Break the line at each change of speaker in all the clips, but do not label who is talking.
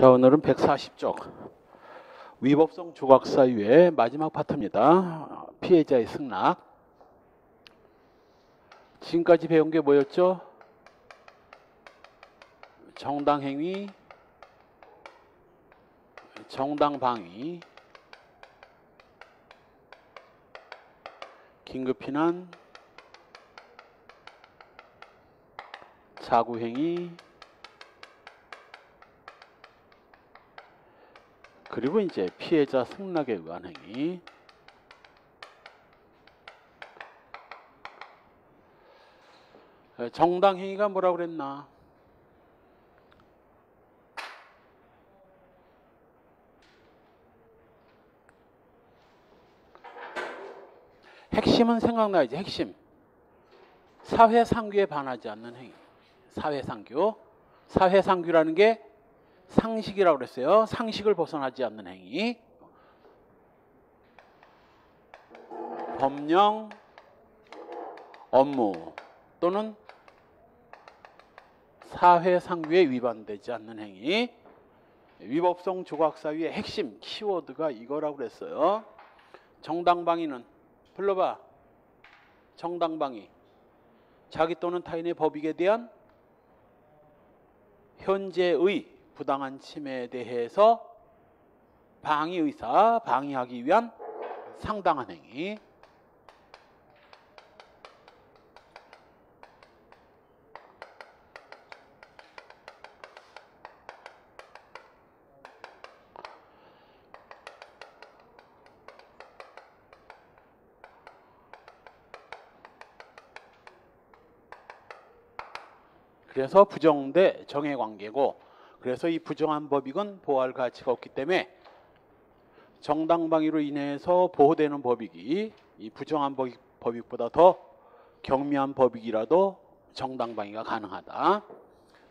자, 오늘은 140쪽 위법성 조각사유의 마지막 파트입니다. 피해자의 승낙. 지금까지 배운 게 뭐였죠? 정당행위, 정당방위, 긴급피난, 자구행위, 그리고 이제 피해자 승낙에 의한 행위. 정당행위가 뭐라고 그랬나? 핵심은 생각나야지. 핵심. 사회상규에 반하지 않는 행위. 사회상규. 사회상규라는 게 상식이라고 그랬어요. 상식을 벗어나지 않는 행위. 법령, 업무 또는 사회상규에 위반되지 않는 행위. 위법성 조각사유의 핵심 키워드가 이거라고 그랬어요. 정당방위는 불러봐. 정당방위. 자기 또는 타인의 법익에 대한 현재의 부당한 침해에 대해서 방위의사, 방위하기 위한 상당한 행위. 그래서 부정대 정해관계고, 그래서 이 부정한 법익은 보호할 가치가 없기 때문에 정당방위로 인해서 보호되는 법익이 이 부정한 법익보다 더 경미한 법익이라도 정당방위가 가능하다.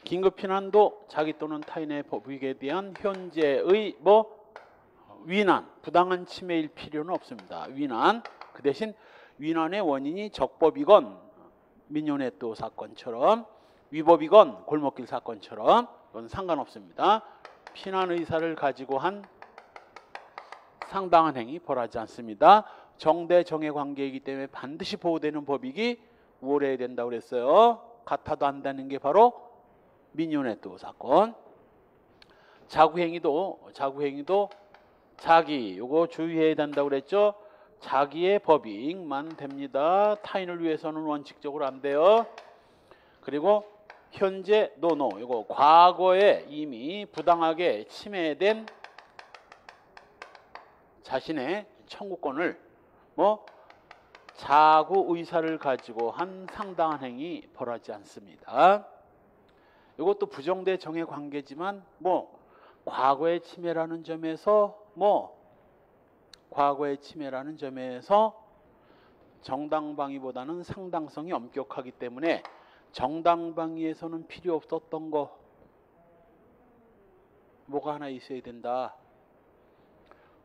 긴급피난도 자기 또는 타인의 법익에 대한 현재의 위난, 부당한 침해일 필요는 없습니다. 위난, 그 대신 위난의 원인이 적법이건 민요네또 사건처럼, 위법이건 골목길 사건처럼 그건 상관없습니다. 피난 의사를 가지고 한 상당한 행위 벌하지 않습니다. 정대 정해 관계이기 때문에 반드시 보호되는 법익이 우월해야 된다고 그랬어요. 같아도 안다는 게 바로 민요네또 사건. 자구행위도 자기 요거 주의해야 된다고 그랬죠. 자기의 법익만 됩니다. 타인을 위해서는 원칙적으로 안 돼요. 그리고 현재 노노 이거 과거에 이미 부당하게 침해된 자신의 청구권을 자구 의사를 가지고 한 상당한 행위 벌하지 않습니다. 이것도 부정대 정해 관계지만 과거의 침해라는 점에서 과거의 침해라는 점에서 정당방위보다는 상당성이 엄격하기 때문에 정당방위에서는 필요 없었던 거 뭐가 하나 있어야 된다.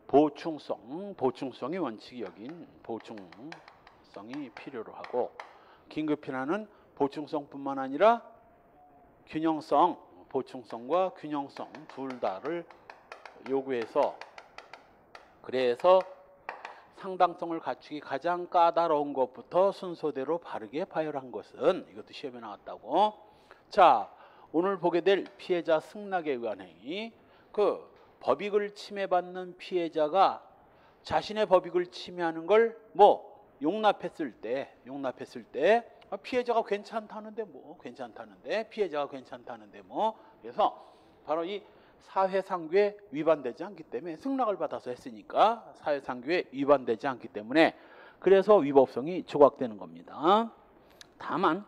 보충성이 원칙이 여긴 보충성이 필요로 하고, 긴급피난은 보충성뿐만 아니라 균형성, 보충성과 균형성 둘 다를 요구해서, 그래서 상당성을 갖추기 가장 까다로운 것부터 순서대로 바르게 파열한 것은 이것도 시험에 나왔다고. 자, 오늘 보게 될 피해자 승낙에 의한 행위. 그 법익을 침해받는 피해자가 자신의 법익을 침해하는 걸 용납했을 때 피해자가 괜찮다는데 피해자가 괜찮다는데 그래서 바로 이 사회상규에 위반되지 않기 때문에, 승낙을 받아서 했으니까 사회상규에 위반되지 않기 때문에 그래서 위법성이 조각되는 겁니다. 다만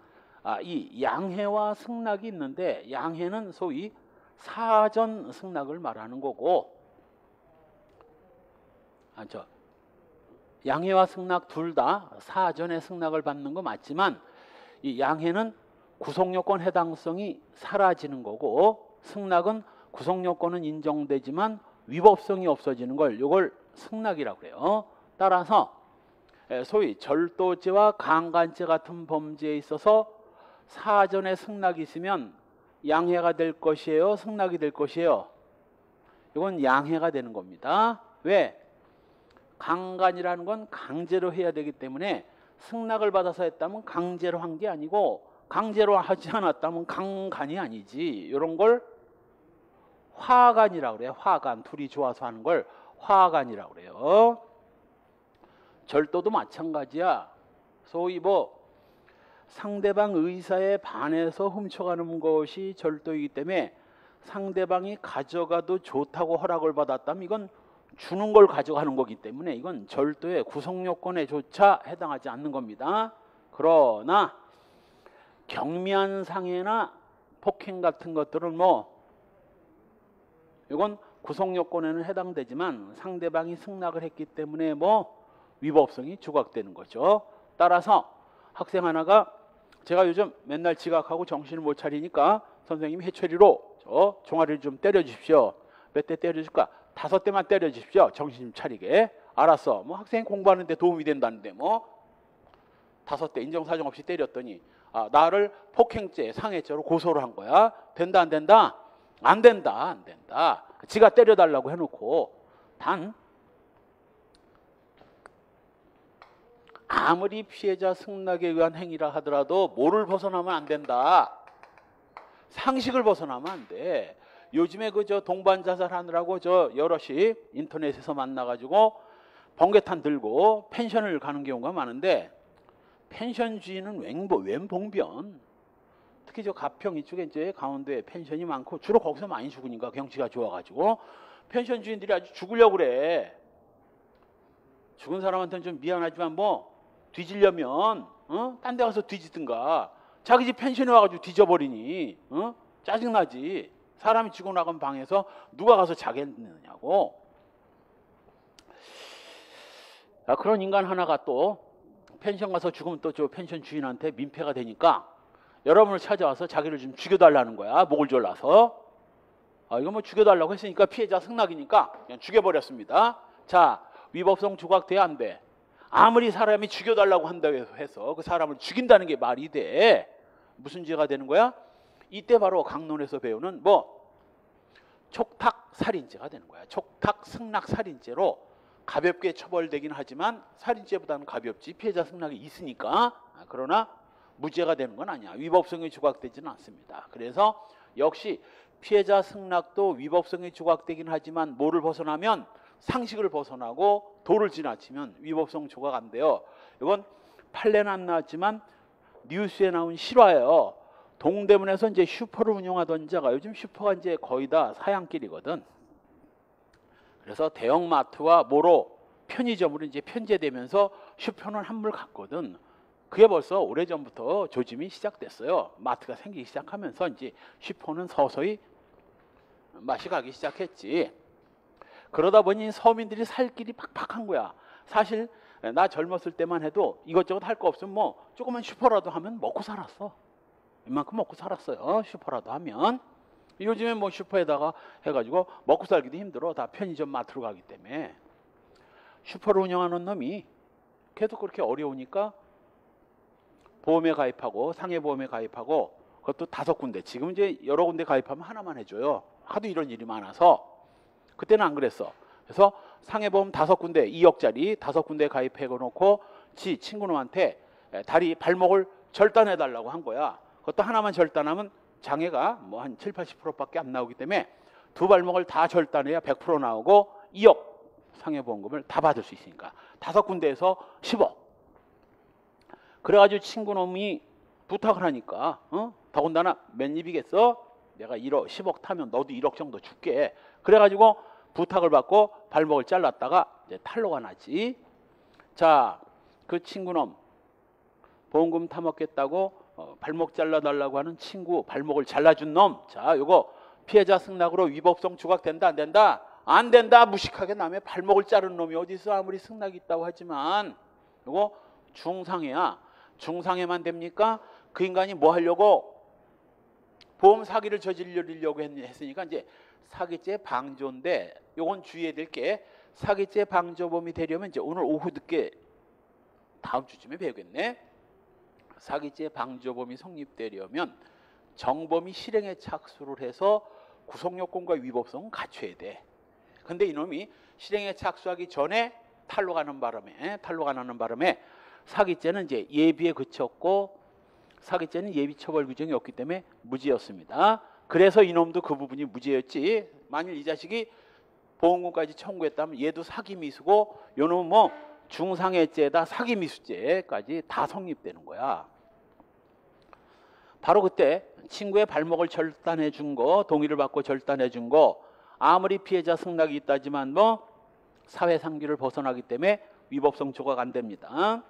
이 양해와 승낙이 있는데, 양해는 소위 사전 승낙을 말하는 거고, 양해와 승낙 둘 다 사전에 승낙을 받는 거 맞지만, 이 양해는 구속요건 해당성이 사라지는 거고, 승낙은 구속요건은 인정되지만 위법성이 없어지는 걸 이걸 승낙이라고 해요. 따라서 소위 절도죄와 강간죄 같은 범죄에 있어서 사전에 승낙이 있으면 양해가 될 것이에요, 승낙이 될 것이에요? 이건 양해가 되는 겁니다. 왜? 강간이라는 건 강제로 해야 되기 때문에 승낙을 받아서 했다면 강제로 한 게 아니고 강제로 하지 않았다면 강간이 아니지. 이런 걸 화간이라고 그래요. 화간. 둘이 좋아서 하는 걸 화간이라고 그래요. 절도도 마찬가지야. 소위 뭐 상대방 의사에 반해서 훔쳐가는 것이 절도이기 때문에 상대방이 가져가도 좋다고 허락을 받았다면 이건 주는 걸 가져가는 거기 때문에 이건 절도의 구성요건에조차 해당하지 않는 겁니다. 그러나 경미한 상해나 폭행 같은 것들은 뭐 이건 구성요건에는 해당되지만 상대방이 승낙을 했기 때문에 뭐 위법성이 조각되는 거죠. 따라서 학생 하나가 제가 요즘 맨날 지각하고 정신을 못 차리니까 선생님이 해초리로 저 종아리를 좀 때려 주십시오. 몇 대 때려 줄까? 5대만 때려 주십시오. 정신 좀 차리게. 알았어. 뭐 학생이 공부하는데 도움이 된다는데 뭐 5대 인정사정 없이 때렸더니 나를 폭행죄, 상해죄로 고소를 한 거야. 된다 안 된다? 안 된다. 안 된다. 지가 때려달라고 해놓고 단 아무리 피해자 승낙에 의한 행위라 하더라도 뭐를 벗어나면 안 된다. 상식을 벗어나면 안 돼. 요즘에 그 저 동반 자살하느라고 저 여럿이 인터넷에서 만나가지고 번개탄 들고 펜션을 가는 경우가 많은데 펜션 주인은 웬 봉변. 특히 저 가평 이쪽에 이제 강원도에 펜션이 많고 주로 거기서 많이 죽으니까 경치가 좋아가지고 펜션 주인들이 아주 죽으려고 그래. 죽은 사람한테는 좀 미안하지만 뭐 뒤지려면 딴 데 가서 뒤지든가. 자기 집 펜션에 와가지고 뒤져버리니 짜증나지. 사람이 죽어 나간 방에서 누가 가서 자겠느냐고. 그런 인간 하나가 또 펜션 가서 죽으면 또 저 펜션 주인한테 민폐가 되니까 여러분을 찾아와서 자기를 좀 죽여달라는 거야. 목을 졸라서. 이거 뭐 죽여달라고 했으니까 피해자 승낙이니까 그냥 죽여버렸습니다. 자, 위법성 조각돼야 안 돼. 아무리 사람이 죽여달라고 한다고 해서 그 사람을 죽인다는 게 말이 돼. 무슨 죄가 되는 거야? 이때 바로 강론에서 배우는 뭐 촉탁살인죄가 되는 거야. 촉탁승낙살인죄로 가볍게 처벌되긴 하지만 살인죄보다는 가볍지. 피해자 승낙이 있으니까. 그러나 무죄가 되는 건 아니야. 위법성이 조각되지는 않습니다. 그래서 역시 피해자 승낙도 위법성이 조각되긴 하지만 뭐를 벗어나면 상식을 벗어나고 도를 지나치면 위법성 조각 안 돼요. 이건 판례는 안 나왔지만 뉴스에 나온 실화예요. 동대문에서 이제 슈퍼를 운영하던 자가 요즘 슈퍼가 이제 거의 다 사양길이거든. 그래서 대형마트와 뭐로 편의점으로 이제 편제되면서 슈퍼는 한물 갔거든. 그게 벌써 오래전부터 조짐이 시작됐어요. 마트가 생기기 시작하면서 이제 슈퍼는 서서히 맛이 가기 시작했지. 그러다 보니 서민들이 살 길이 팍팍한 거야. 사실 나 젊었을 때만 해도 이것저것 할 거 없으면 뭐 조그만 슈퍼라도 하면 먹고 살았어. 이만큼 먹고 살았어요. 슈퍼라도 하면. 요즘에 뭐 슈퍼에다가 해가지고 먹고 살기도 힘들어. 다 편의점 마트로 가기 때문에. 슈퍼를 운영하는 놈이 계속 그렇게 어려우니까 보험에 가입하고 상해보험에 가입하고 그것도 5군데. 지금 이제 여러 군데 가입하면 하나만 해줘요. 하도 이런 일이 많아서. 그때는 안 그랬어. 그래서 상해보험 5군데 2억짜리 5군데 가입해 놓고 지 친구놈한테 다리 발목을 절단해 달라고 한 거야. 그것도 하나만 절단하면 장애가 뭐 한 7, 80%밖에 안 나오기 때문에 두 발목을 다 절단해야 100% 나오고 2억 상해보험금을 다 받을 수 있으니까 5군데에서 10억. 그래가지고 친구놈이 부탁을 하니까 더군다나 맨입이겠어? 내가 1억 10억 타면 너도 1억 정도 줄게. 그래가지고 부탁을 받고 발목을 잘랐다가 이제 탈로가 나지. 자, 그 친구놈 보험금 타먹겠다고 발목 잘라달라고 하는 친구 발목을 잘라준 놈. 자, 요거 피해자 승낙으로 위법성 조각된다 안 된다? 안 된다. 무식하게 남의 발목을 자른 놈이 어디서 아무리 승낙이 있다고 하지만 요거 중상해야. 중상해만 됩니까? 그 인간이 뭐 하려고? 보험 사기를 저지르려고 했으니까 이제 사기죄 방조인데 요건 주의해야 될 게 사기죄 방조범이 되려면 이제 오늘 오후 늦게 다음 주쯤에 배우겠네. 사기죄 방조범이 성립되려면 정범이 실행에 착수를 해서 구성요건과 위법성은 갖춰야 돼. 근데 이놈이 실행에 착수하기 전에 탈로가 나는 바람에 사기죄는 이제 예비에 그쳤고 사기죄는 예비 처벌 규정이 없기 때문에 무죄였습니다. 그래서 이놈도 그 부분이 무죄였지. 만일 이 자식이 보험금까지 청구했다면 얘도 사기미수고 요놈은 뭐 중상해죄다 사기미수죄까지 다 성립되는 거야. 바로 그때 친구의 발목을 절단해 준 거, 동의를 받고 절단해 준 거, 아무리 피해자 승낙이 있다지만 뭐 사회상규를 벗어나기 때문에 위법성 조각 안 됩니다.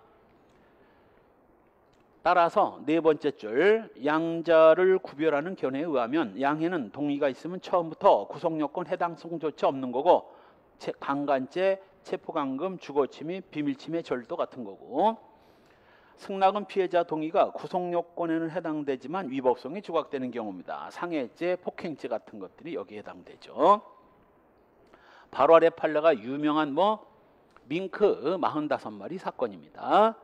따라서 네 번째 줄, 양자를 구별하는 견해에 의하면 양해는 동의가 있으면 처음부터 구속요건 해당성조차 없는 거고, 강간죄, 체포감금, 주거침해, 비밀침해, 절도 같은 거고, 승낙은 피해자 동의가 구속요건에는 해당되지만 위법성이 조각되는 경우입니다. 상해죄, 폭행죄 같은 것들이 여기에 해당되죠. 바로 아래 판례가 유명한 뭐 밍크 45마리 사건입니다.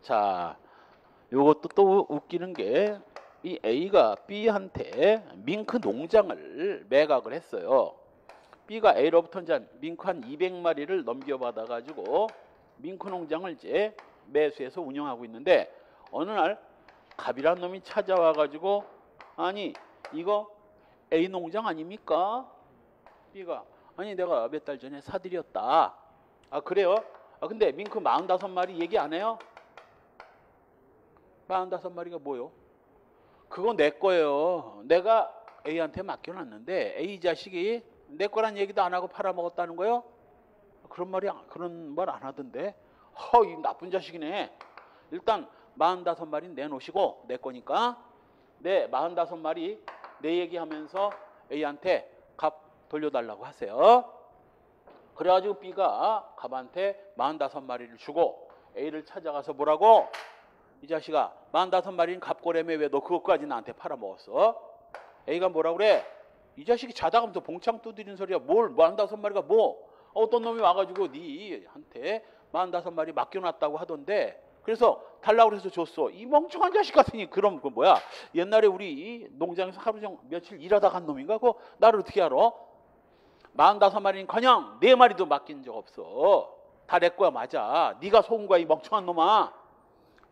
자, 요것도 또 웃기는 게 이 A가 B한테 밍크 농장을 매각을 했어요. B가 A로부터 이제 밍크 한 200마리를 넘겨받아 가지고 밍크 농장을 이제 매수해서 운영하고 있는데, 어느 날 갑이란 놈이 찾아와 가지고 아니 이거 A 농장 아닙니까? B가 아니 내가 몇 달 전에 사들였다. 아 그래요? 아 근데 밍크 45마리 얘기 안 해요? 45마리가 뭐요? 그거 내 거예요. 내가 A한테 맡겨놨는데 A 자식이 내 거란 얘기도 안 하고 팔아먹었다는 거예요? 그런 말 안 하던데. 이 나쁜 자식이네. 일단 45마리 내놓으시고 내 거니까 내 45마리 내 얘기하면서 A한테 값 돌려달라고 하세요. 그래가지고 B가 갑한테 45마리를 주고 A를 찾아가서 뭐라고? 이 자식아 45마리는 값고래매 왜 너 그것까지 나한테 팔아먹었어? A가 뭐라 그래? 이 자식이 자다가면서 봉창 두드리는 소리야. 뭘 45마리가 뭐? 어떤 놈이 와가지고 니한테 45마리 맡겨놨다고 하던데 그래서 달라고 해서 줬어. 이 멍청한 자식 같으니. 그럼 그 뭐야? 옛날에 우리 농장에서 하루 며칠 일하다 간 놈인가? 그거 나를 어떻게 알아? 45마리는커녕 4마리도 맡긴 적 없어. 다 내 거야. 맞아. 네가 속은 거야 이 멍청한 놈아.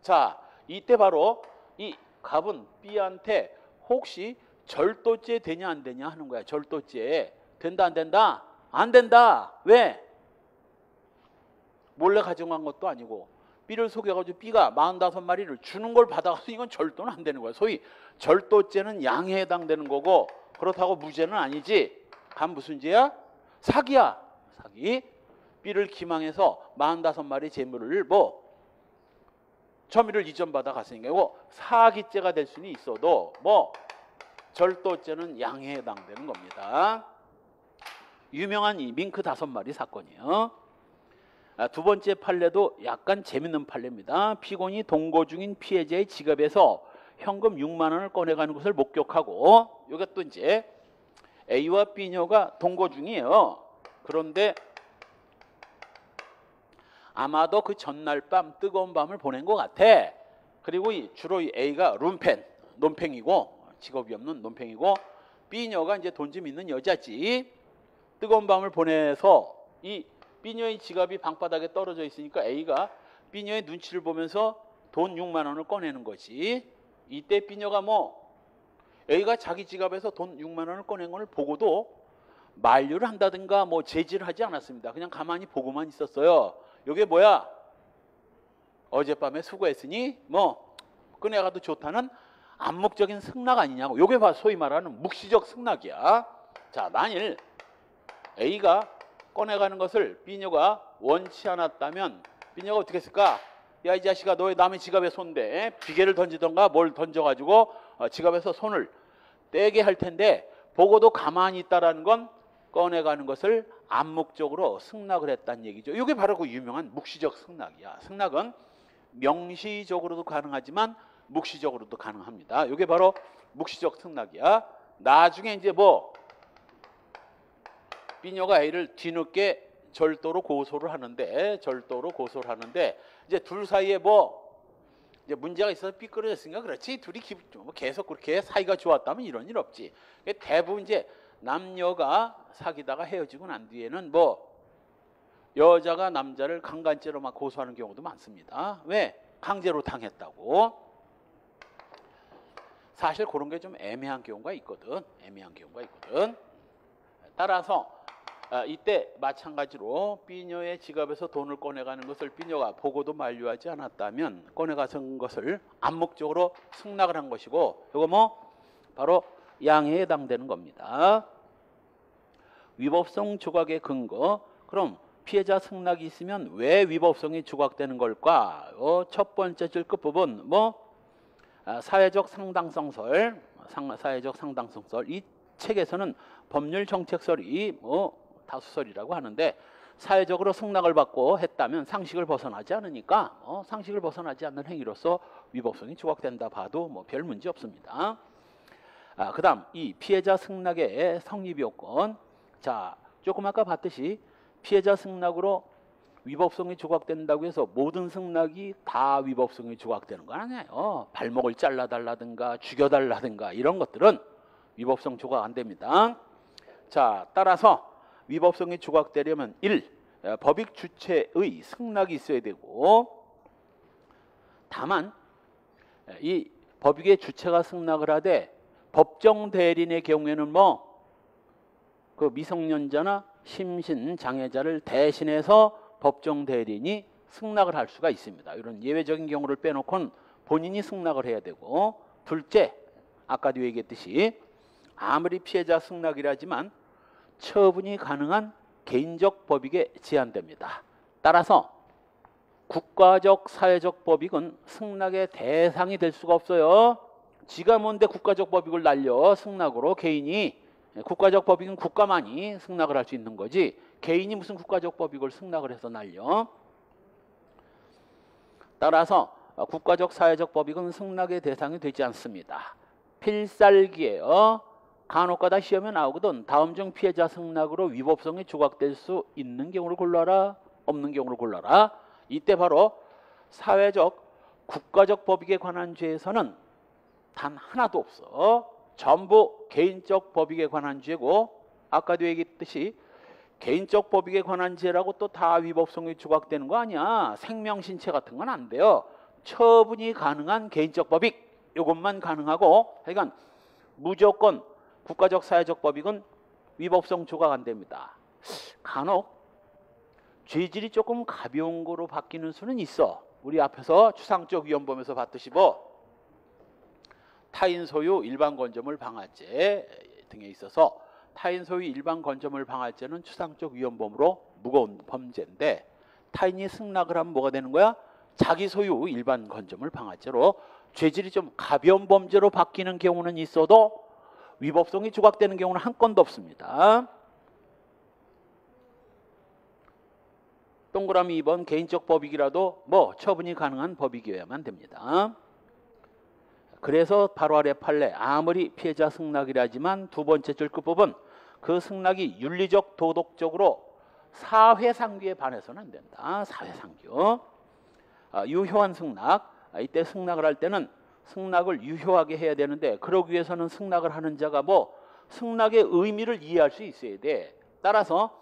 자, 이때 바로 이 갑은 B한테 혹시 절도죄 되냐 안 되냐 하는 거야. 절도죄 된다 안 된다? 안 된다. 왜? 몰래 가져간 것도 아니고 B를 속여가지고 B가 45마리를 주는 걸 받아가서 이건 절도는 안 되는 거야. 소위 절도죄는 양해에 해당되는 거고, 그렇다고 무죄는 아니지. 간 무슨 죄야? 사기야. 사기. B를 기망해서 45마리 재물을 뭐 점유를 이전받아 갔으니까 이거 사기죄가 될 수는 있어도 뭐 절도죄는 양해에 해당되는 겁니다. 유명한 이 밍크 5마리 사건이에요. 두 번째 판례도 약간 재밌는 판례입니다. 피고인이 동거 중인 피해자의 지갑에서 현금 6만 원을 꺼내가는 것을 목격하고, 이것도 이제 A와 B녀가 동거 중이에요. 그런데 아마도 그 전날 밤 뜨거운 밤을 보낸 것 같아. 그리고 주로 이 A가 논팽이고 직업이 없는 논팽이고, B녀가 이제 돈 좀 있는 여자지. 뜨거운 밤을 보내서 이 B녀의 지갑이 방바닥에 떨어져 있으니까 A가 B녀의 눈치를 보면서 돈 6만 원을 꺼내는 거지. 이때 B녀가 뭐 A가 자기 지갑에서 돈 6만 원을 꺼낸 걸 보고도 만류를 한다든가 뭐 제지를 하지 않았습니다. 그냥 가만히 보고만 있었어요. 이게 뭐야? 어젯밤에 수고했으니 뭐 꺼내가도 좋다는 암묵적인 승낙 아니냐고. 이게 바로 소위 말하는 묵시적 승낙이야. 자, 만일 A가 꺼내가는 것을 B녀가 원치 않았다면 B녀가 어떻게 했을까? 야, 이 자식아, 너 왜 남의 지갑에 손대? 비계를 던지던가 뭘 던져가지고 지갑에서 손을 떼게 할 텐데, 보고도 가만히 있다라는 건 꺼내가는 것을 암묵적으로 승낙을 했다는 얘기죠. 이게 바로 그 유명한 묵시적 승낙이야. 승낙은 명시적으로도 가능하지만 묵시적으로도 가능합니다. 이게 바로 묵시적 승낙이야. 나중에 이제 뭐 B녀가 A를 뒤늦게 절도로 고소를 하는데 이제 둘 사이에 뭐 이제 문제가 있어서 삐뚤어졌으니까 그렇지. 둘이 계속 그렇게 사이가 좋았다면 이런 일 없지. 대부분 이제 남녀가 사귀다가 헤어지고 난 뒤에는 뭐 여자가 남자를 강간죄로 막 고소하는 경우도 많습니다. 왜? 강제로 당했다고. 사실 그런 게 좀 애매한 경우가 있거든. 따라서 이때 마찬가지로 B녀의 지갑에서 돈을 꺼내가는 것을 B녀가 보고도 만류하지 않았다면 꺼내가는 것을 암묵적으로 승낙을 한 것이고, 이거 뭐 바로 양해에 해당되는 겁니다. 위법성 조각의 근거. 그럼 피해자 승낙이 있으면 왜 위법성이 조각되는 걸까? 첫 번째 줄 끝부분 사회적 상당성설, 이 책에서는 법률 정책설이 다수설이라고 하는데, 사회적으로 승낙을 받고 했다면 상식을 벗어나지 않으니까 상식을 벗어나지 않는 행위로서 위법성이 조각된다 봐도 별 문제 없습니다. 그다음 이 피해자 승낙의 성립 요건. 자, 조금 아까 봤듯이 피해자 승낙으로 위법성이 조각된다고 해서 모든 승낙이 다 위법성이 조각되는 건 아니에요. 발목을 잘라달라든가 죽여달라든가 이런 것들은 위법성 조각 안 됩니다. 자, 따라서 위법성이 조각되려면 1. 법익 주체의 승낙이 있어야 되고, 다만 이 법익의 주체가 승낙을 하되 법정 대리인의 경우에는 그 미성년자나 심신 장애자를 대신해서 법정 대리인이 승낙을 할 수가 있습니다. 이런 예외적인 경우를 빼놓고는 본인이 승낙을 해야 되고, 둘째, 아까도 얘기했듯이 아무리 피해자 승낙이라지만 처분이 가능한 개인적 법익에 제한됩니다. 따라서 국가적 사회적 법익은 승낙의 대상이 될 수가 없어요. 지가 뭔데 국가적 법익을 날려 승낙으로. 개인이, 국가적 법익은 국가만이 승낙을 할 수 있는 거지 개인이 무슨 국가적 법익을 승낙을 해서 날려. 따라서 국가적 사회적 법익은 승낙의 대상이 되지 않습니다. 필살기예요. 간혹가다 시험에 나오거든. 다음 중 피해자 승낙으로 위법성이 조각될 수 있는 경우를 골라라, 없는 경우를 골라라. 이때 바로 사회적 국가적 법익에 관한 죄에서는 단 하나도 없어. 전부 개인적 법익에 관한 죄고, 아까도 얘기했듯이 개인적 법익에 관한 죄라고 또 다 위법성이 조각되는 거 아니야. 생명신체 같은 건 안 돼요. 처분이 가능한 개인적 법익, 이것만 가능하고, 그러니까 무조건 국가적 사회적 법익은 위법성 조각 안 됩니다. 간혹 죄질이 조금 가벼운 거로 바뀌는 수는 있어. 우리 앞에서 추상적 위헌범에서 봤듯이 타인 소유 일반 건조물 방화죄 등에 있어서 타인 소유 일반 건조물 방화죄는 추상적 위헌범으로 무거운 범죄인데, 타인이 승낙을 하면 뭐가 되는 거야? 자기 소유 일반 건조물 방화죄로 죄질이 좀 가벼운 범죄로 바뀌는 경우는 있어도 위법성이 조각되는 경우는 한 건도 없습니다. 동그라미 2번 개인적 법익이라도 처분이 가능한 법익이어야만 됩니다. 그래서 바로 아래 판례, 아무리 피해자 승낙이라지만 두 번째 줄 끝부분, 그 승낙이 윤리적 도덕적으로 사회상규에 반해서는 안 된다. 사회상규. 유효한 승낙, 이때 승낙을 할 때는 승낙을 유효하게 해야 되는데, 그러기 위해서는 승낙을 하는 자가 승낙의 의미를 이해할 수 있어야 돼. 따라서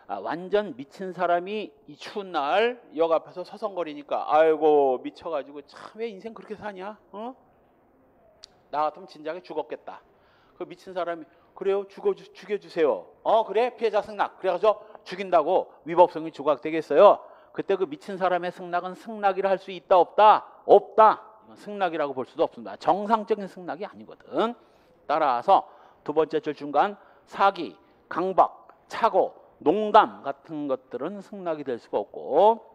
완전 미친 사람이 이 추운 날 역 앞에서 서성거리니까 아이고 미쳐가지고 참 왜 인생 그렇게 사냐? 나 같으면 진작에 죽었겠다. 그 미친 사람이 그래요? 죽여주세요. 그래? 피해자 승낙. 그래가지고 죽인다고 위법성이 조각되겠어요? 그때 그 미친 사람의 승낙은 승낙이라 할 수 있다 없다? 없다. 승낙이라고 볼 수도 없습니다. 정상적인 승낙이 아니거든. 따라서 두 번째 줄 중간 사기, 강박, 착오, 농담 같은 것들은 승낙이 될 수가 없고,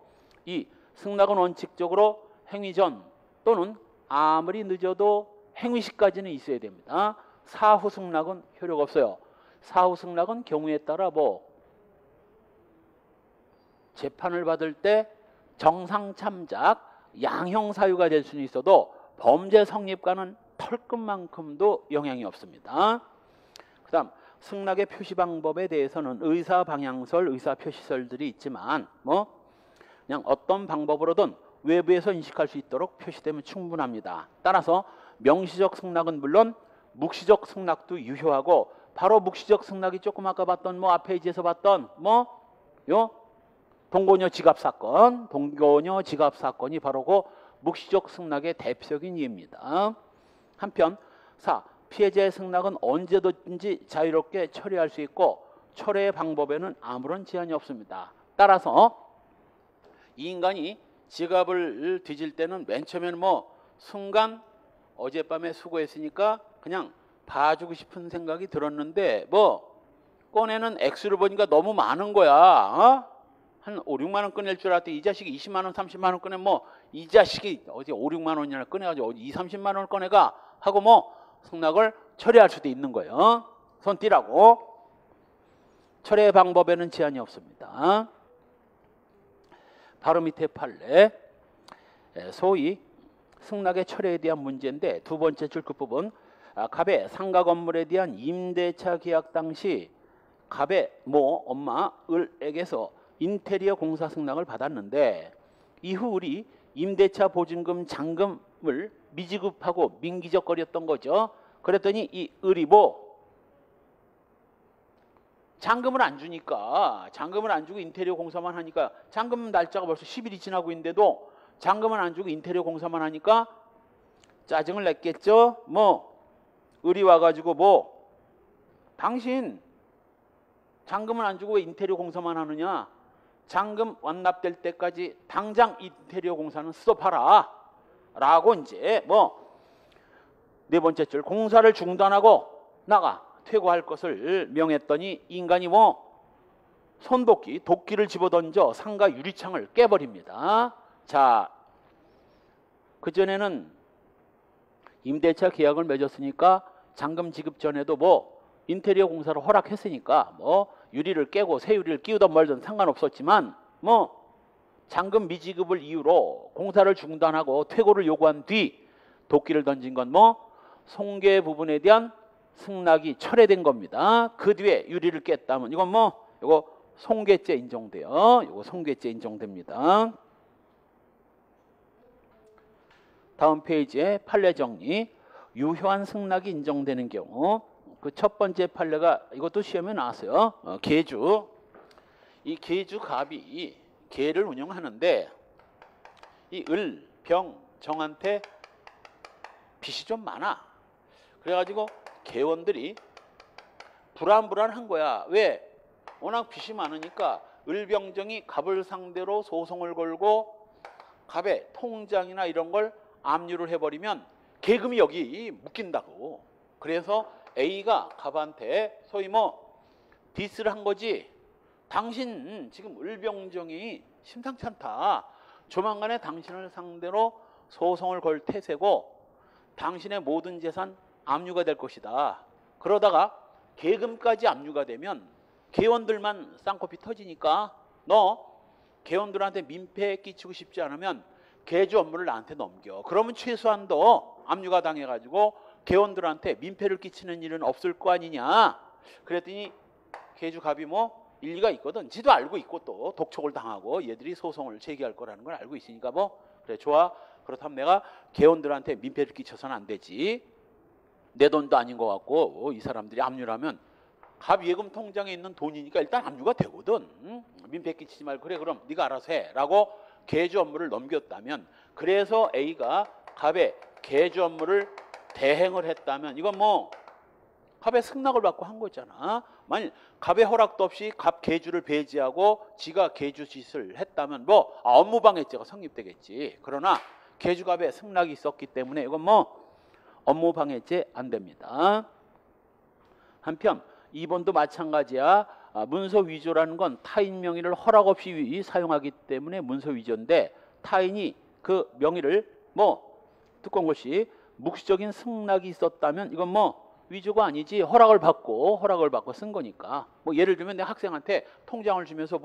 이 승낙은 원칙적으로 행위 전 또는 아무리 늦어도 행위 시까지는 있어야 됩니다. 사후 승낙은 효력이 없어요. 사후 승낙은 경우에 따라 재판을 받을 때 정상 참작, 양형 사유가 될 수는 있어도 범죄 성립과는 털끝만큼도 영향이 없습니다. 그 다음 승낙의 표시 방법에 대해서는 의사 방향설, 의사 표시설들이 있지만 그냥 어떤 방법으로든 외부에서 인식할 수 있도록 표시되면 충분합니다. 따라서 명시적 승낙은 물론 묵시적 승낙도 유효하고 바로 묵시적 승낙이 조금 아까 봤던 뭐 앞 페이지에서 봤던 요 동거녀 지갑 사건, 동거녀 지갑 사건이 바로 그 묵시적 승낙의 대표적인 예입니다. 한편 4. 피해자의 승낙은 언제든지 자유롭게 처리할 수 있고 철회의 방법에는 아무런 제한이 없습니다. 따라서 이 인간이 지갑을 뒤질 때는 맨 처음에는 순간 어젯밤에 수고했으니까 그냥 봐주고 싶은 생각이 들었는데 꺼내는 액수를 보니까 너무 많은 거야. 한 5, 6만 원 꺼낼 줄 알았더니 이 자식이 20만 원, 30만 원 꺼내 이 자식이 어디 5, 6만 원이나 꺼내가지고 어디 2, 30만 원을 꺼내가 하고 승낙을 처리할 수도 있는 거예요. 손 띄라고. 철회 방법에는 제한이 없습니다. 바로 밑에 판례. 소위 승낙의 철회에 대한 문제인데 두 번째 줄 끝부분. 갑의 상가 건물에 대한 임대차 계약 당시 갑의 엄마 을에게서 인테리어 공사 승낙을 받았는데 이후 우리 임대차 보증금 잔금을 미지급하고 민기적거렸던 거죠. 그랬더니 이 을이 잔금을 안 주니까 잔금을 안 주고 인테리어 공사만 하니까 잔금 날짜가 벌써 10일이 지나고 있는데도 잔금을 안 주고 인테리어 공사만 하니까 짜증을 냈겠죠. 을이 와가지고 당신 잔금을 안 주고 왜 인테리어 공사만 하느냐. 잔금 완납될 때까지 당장 인테리어 공사는 스톱하라 라고 이제 네 번째 줄 공사를 중단하고 나가 퇴거할 것을 명했더니 인간이 도끼를 집어던져 상가 유리창을 깨버립니다. 자, 그전에는 임대차 계약을 맺었으니까 잔금 지급 전에도 인테리어 공사를 허락했으니까 유리를 깨고 새 유리를 끼우든 말든 상관없었지만 잔금 미지급을 이유로 공사를 중단하고 퇴고를 요구한 뒤 도끼를 던진 건 손괴 부분에 대한 승낙이 철회된 겁니다. 그 뒤에 유리를 깼다면 이건 이거 손괴죄 인정돼요. 이거 손괴죄 인정됩니다. 다음 페이지에 판례 정리. 유효한 승낙이 인정되는 경우 그 첫 번째 판례가 이것도 시험에 나왔어요. 계주. 이 계주 갑이 계를 운영하는데 이 을, 병, 정한테 빚이 좀 많아. 그래가지고 계원들이 불안한 거야. 왜? 워낙 빚이 많으니까 을병정이 갑을 상대로 소송을 걸고 갑의 통장이나 이런 걸 압류를 해버리면 계금이 여기 묶인다고. 그래서 A가 갑한테 소위 디스를 한 거지. 당신 지금 을병정이 심상치 않다. 조만간에 당신을 상대로 소송을 걸 태세고 당신의 모든 재산 압류가 될 것이다. 그러다가 계금까지 압류가 되면 계원들만 쌍코피 터지니까 너 계원들한테 민폐 끼치고 싶지 않으면 계주 업무를 나한테 넘겨. 그러면 최소한도 압류가 당해가지고 계원들한테 민폐를 끼치는 일은 없을 거 아니냐. 그랬더니 계주갑이 일리가 있거든. 지도 알고 있고 또 독촉을 당하고 얘들이 소송을 제기할 거라는 걸 알고 있으니까 그래 좋아. 그렇다면 내가 계원들한테 민폐를 끼쳐서는 안 되지. 내 돈도 아닌 것 같고 이 사람들이 압류하면 갑 예금 통장에 있는 돈이니까 일단 압류가 되거든. 민폐 끼치지 말고 그래 그럼 네가 알아서 해 라고 계주 업무를 넘겼다면, 그래서 A가 갑의 계주 업무를 대행을 했다면 이건 갑의 승낙을 받고 한 거잖아. 만일 갑의 허락도 없이 갑 계주를 배제하고 지가 계주 짓을 했다면 업무방해죄가 성립되겠지. 그러나 계주갑의 승낙이 있었기 때문에 이건 업무방해죄 안 됩니다. 한편 2번도 마찬가지야. 문서 위조라는 건 타인 명의를 허락 없이 사용하기 때문에 문서 위조인데 타인이 그 명의를 두꺼운 것이 묵시적인 승낙이 있었다면 이건 위조가 아니지. 허락을 받고 쓴 거니까. 예를 들면 내 학생한테 통장을 주면서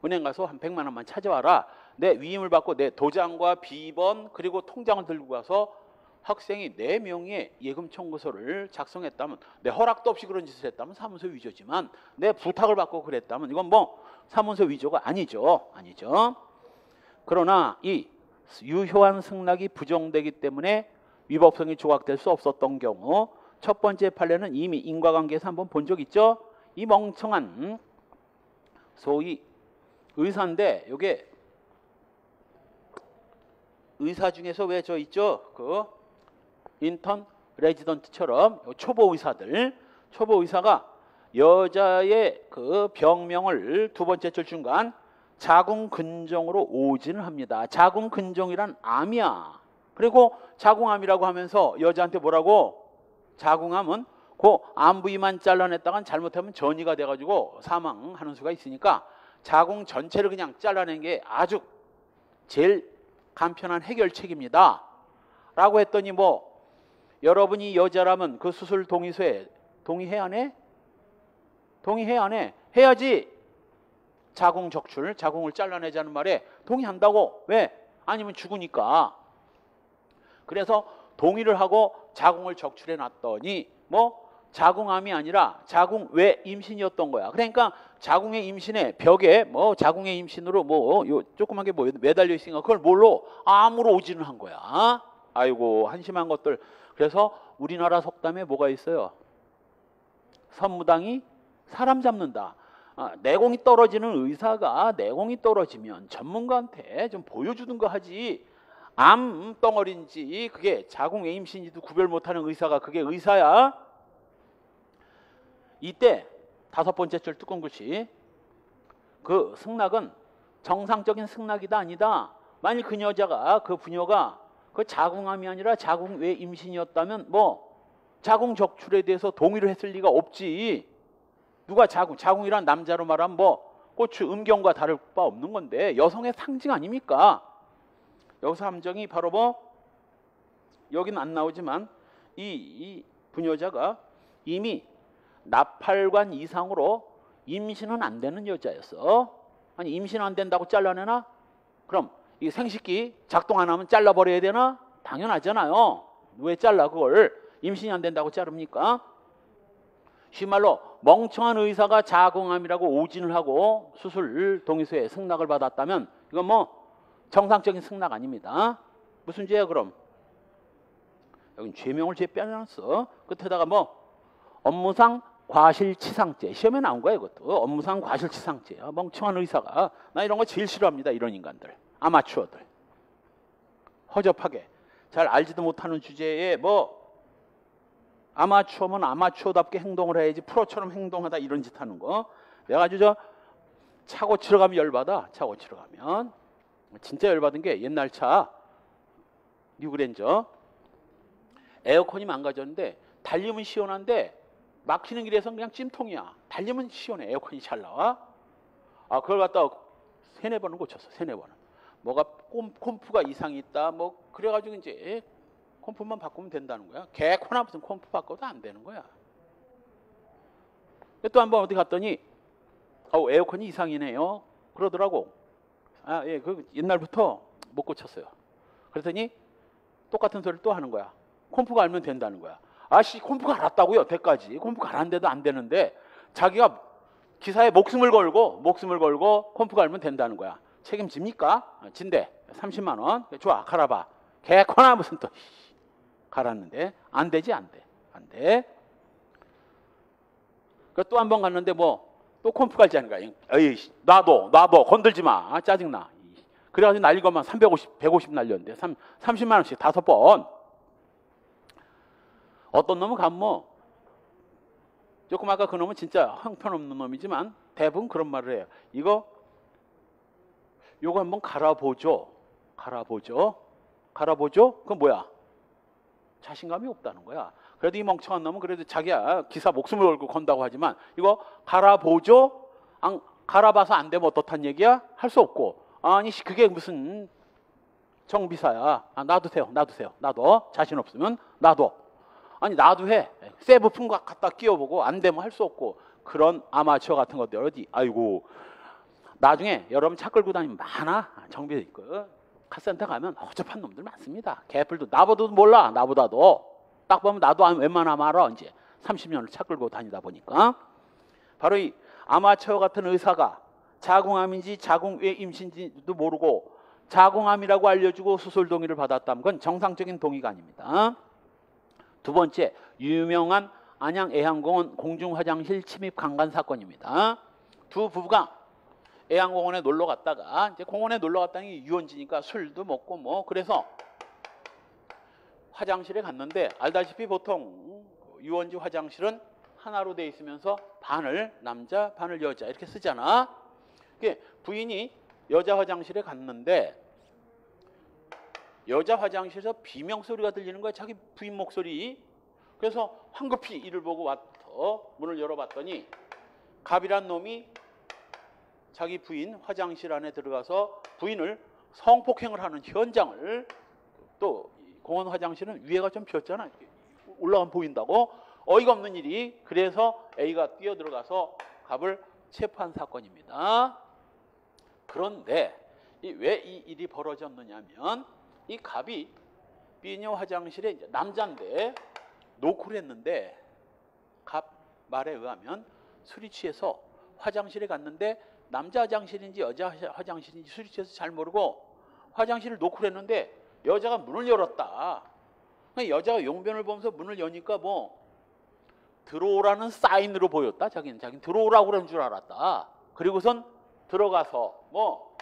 은행 가서 한 100만 원만 찾아와라. 내 위임을 받고 내 도장과 비번 그리고 통장을 들고 가서 학생이 내 명의의 예금 청구서를 작성했다면, 내 허락도 없이 그런 짓을 했다면 사문서 위조지만 내 부탁을 받고 그랬다면 이건 사문서 위조가 아니죠. 그러나 이 유효한 승낙이 부정되기 때문에 위법성이 조각될 수 없었던 경우 첫 번째 판례는 이미 인과관계에서 한번 본 적 있죠? 이 멍청한 소위 의사인데 요게 의사 중에서 왜 저 있죠? 그 인턴 레지던트처럼 초보 의사가 여자의 그 병명을 두 번째 줄 중간 자궁근종으로 오진을 합니다. 자궁근종이란 암이야. 그리고 자궁암이라고 하면서 여자한테 뭐라고? 자궁암은 그 암 부위만 잘라냈다간 잘못하면 전이가 돼가지고 사망하는 수가 있으니까 자궁 전체를 그냥 잘라낸 게 아주 제일 간편한 해결책입니다. 라고 했더니 뭐 여러분이 여자라면 그 수술 동의서에 동의해야 하네? 동의해야 하네? 해야지. 자궁 적출, 자궁을 잘라내자는 말에 동의한다고. 왜? 아니면 죽으니까. 그래서 동의를 하고 자궁을 적출해 놨더니 뭐 자궁암이 아니라 자궁 외 임신이었던 거야. 그러니까 자궁의 임신에 벽에 뭐 자궁의 임신으로 뭐 요 조그만 게 뭐 매달려 있으니까 그걸 뭘로? 암으로 오진을 한 거야. 아이고 한심한 것들. 그래서 우리나라 속담에 뭐가 있어요? 선무당이 사람 잡는다. 내공이 떨어지는 의사가 내공이 떨어지면 전문가한테 좀 보여주는 거 하지. 암 덩어리인지 그게 자궁 외 임신인지도 구별 못하는 의사가 그게 의사야? 이때 다섯 번째 줄 뚜껑 글씨 그 승낙은 정상적인 승낙이다 아니다. 만일 그 여자가 그 부녀가 그 자궁암이 아니라 자궁 외 임신이었다면 뭐 자궁 적출에 대해서 동의를 했을 리가 없지. 누가 자궁이란 남자로 말하면 뭐 고추 음경과 다를 바 없는 건데 여성의 상징 아닙니까? 여기서 함정이 바로 뭐 여기는 안 나오지만 이 부녀자가 이미 나팔관 이상으로 임신은 안 되는 여자였어. 아니 임신 안 된다고 잘라내나? 그럼 이 생식기 작동 안 하면 잘라버려야 되나? 당연하잖아요. 왜 잘라 그걸? 임신이 안 된다고 자릅니까? 쉬운 말로 멍청한 의사가 자궁암이라고 오진을 하고 수술 동의서에 승낙을 받았다면 이건 뭐 정상적인 승낙 아닙니다. 무슨 죄야 그럼? 여긴 죄명을 죄 빼놨어. 끝에다가 뭐 업무상 과실치상죄. 시험에 나온 거야 이것도. 업무상 과실치상죄야. 멍청한 의사가. 나 이런 거 제일 싫어합니다. 이런 인간들. 아마추어들. 허접하게 잘 알지도 못하는 주제에 뭐 아마추어면 아마추어답게 행동을 해야지 프로처럼 행동하다 이런 짓 하는 거. 내가 아주 저 차고 치러 가면 열받아. 차고 치러 가면. 진짜 열받은 게 옛날 차 뉴그랜저 에어컨이 망가졌는데 달리면 시원한데 막히는 길에선 그냥 찜통이야. 달리면 시원해. 에어컨이 잘 나와. 그걸 갖다가 세네 번은 고쳤어. 세네 번은. 뭐가 콤프가 이상이 있다. 뭐 그래가지고 이제 콤프만 바꾸면 된다는 거야. 개코나 무슨 콤프 바꿔도 안 되는 거야. 또 한 번 어디 갔더니 에어컨이 이상이네요. 그러더라고. 예, 그 옛날부터 못 고쳤어요. 그랬더니 똑같은 소리를 또 하는 거야. 콤프가 알면 된다는 거야. 아씨, 콤프가 알았다고요. 여태까지. 콤프가 알았는데도 안 되는데 자기가 기사에 목숨을 걸고 콤프가 알면 된다는 거야. 책임집니까? 진대. 30만 원. 좋아, 갈아봐. 개코나 무슨 또 갈았는데 안 되지, 안 돼. 안 돼. 또 한 번 갔는데 뭐 또 콤프 갈자는 거야. 에이, 놔둬 건들지 마. 짜증나. 그래가지고 날린 것만 150 날렸는데 30만 원씩 5번. 어떤 놈은 가면 뭐 조금 아까 그 놈은 진짜 형편없는 놈이지만 대부분 그런 말을 해요. 요거 한번 갈아보죠. 그건 뭐야? 자신감이 없다는 거야. 그래도 이 멍청한 놈은 그래도 자기야 기사 목숨을 걸고 건다고 하지만 이거 갈아보죠? 갈아봐서 안 되면 어떻단 얘기야? 할 수 없고. 아니 그게 무슨 정비사야. 놔두세요. 놔둬. 자신 없으면 놔둬. 아니 나도 해. 새 부품 갖다 끼워보고 안 되면 할 수 없고. 그런 아마추어 같은 것들 어디. 아이고 나중에 여러분 차 끌고 다니면 많아. 정비돼 있고. 카센터 가면 허접한 놈들 많습니다. 개뿔도 나보다도 몰라. 나보다도. 딱 보면 나도 웬만하면 알아. 이제 30년을 차 끌고 다니다 보니까. 바로 이 아마추어 같은 의사가 자궁암인지 자궁 외 임신인지도 모르고 자궁암이라고 알려주고 수술 동의를 받았다면 그건 정상적인 동의가 아닙니다. 두 번째, 유명한 안양 애양공원 공중화장실 침입 강간 사건입니다. 두 부부가 애양공원에 놀러 갔다가 이제 공원에 놀러 갔다니 유원지니까 술도 먹고 뭐 그래서 화장실에 갔는데 알다시피 보통 유원지 화장실은 하나로 돼 있으면서 반을 남자 반을 여자 이렇게 쓰잖아. 부인이 여자 화장실에 갔는데 여자 화장실에서 비명 소리가 들리는 거야. 자기 부인 목소리. 그래서 황급히 이를 보고 와서 문을 열어봤더니 갑이란 놈이 자기 부인 화장실 안에 들어가서 부인을 성폭행을 하는 현장을, 또 공원 화장실은 위에가 좀 비었잖아. 올라가면 보인다고. 어이가 없는 일이. 그래서 A가 뛰어들어가서 갑을 체포한 사건입니다. 그런데 왜 이 일이 벌어졌느냐면 이 갑이 B녀 화장실에 이제 남자인데 노크를 했는데 갑 말에 의하면 술이 취해서 화장실에 갔는데 남자 화장실인지 여자 화장실인지 술이 취해서 잘 모르고 화장실을 노크를 했는데 여자가 문을 열었다. 여자가 용변을 보면서 문을 여니까 뭐 들어오라는 사인으로 보였다. 자기는 들어오라고 그런 줄 알았다. 그리고선 들어가서 뭐